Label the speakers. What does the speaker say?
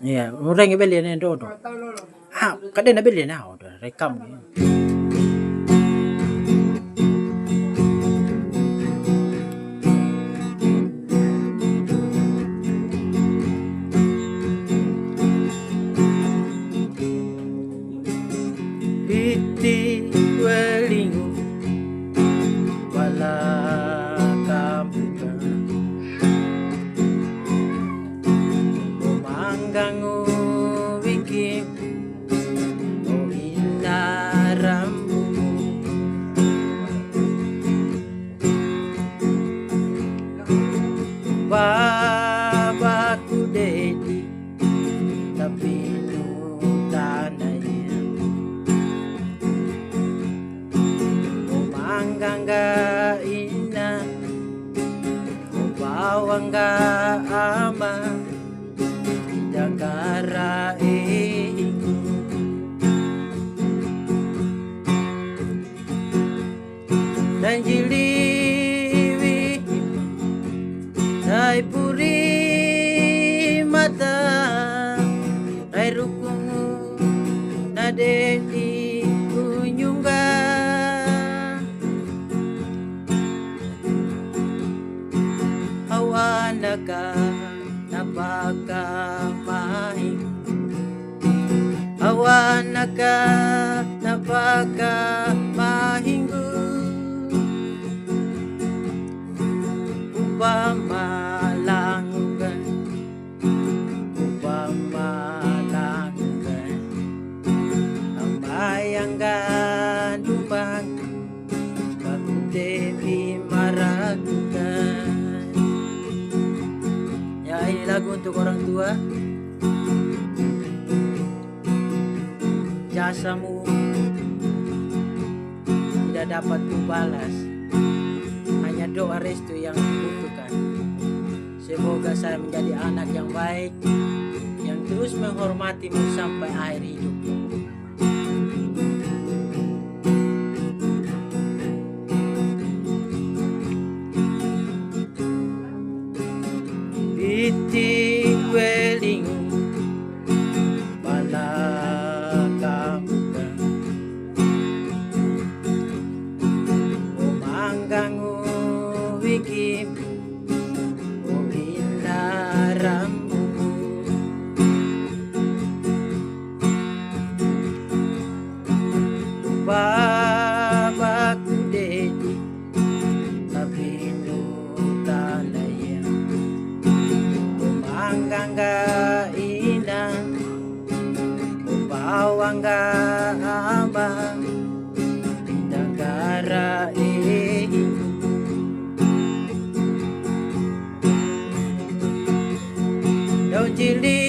Speaker 1: Iya, orang yang beli ni do. Ah, kadang nak beli nah, udah rekam ni. Iti welingu wala kambuka umanggangu wiki o inarambu babaku dedi tapi nutanaya umangga ina ubawangga ama Dagara dan jiliwi dai puri mata dai rukungu nade di kunyungga awanaka napaka mahi awanaka napaka mahinggu upama langgan ambayanggan dumang baku devi maragukan. Ya, ini lagu untuk orang tua. Jasamu tidak dapat kubalas, hanya doa restu yang kubutuhkan. Semoga saya menjadi anak yang baik, yang terus menghormatimu sampai akhir hidupku. Iti welingu balakamuka umanggangu wikimu uminarambu babaku dedi tapi nutanaya umangga ina ubawangga ama Dagara daun jili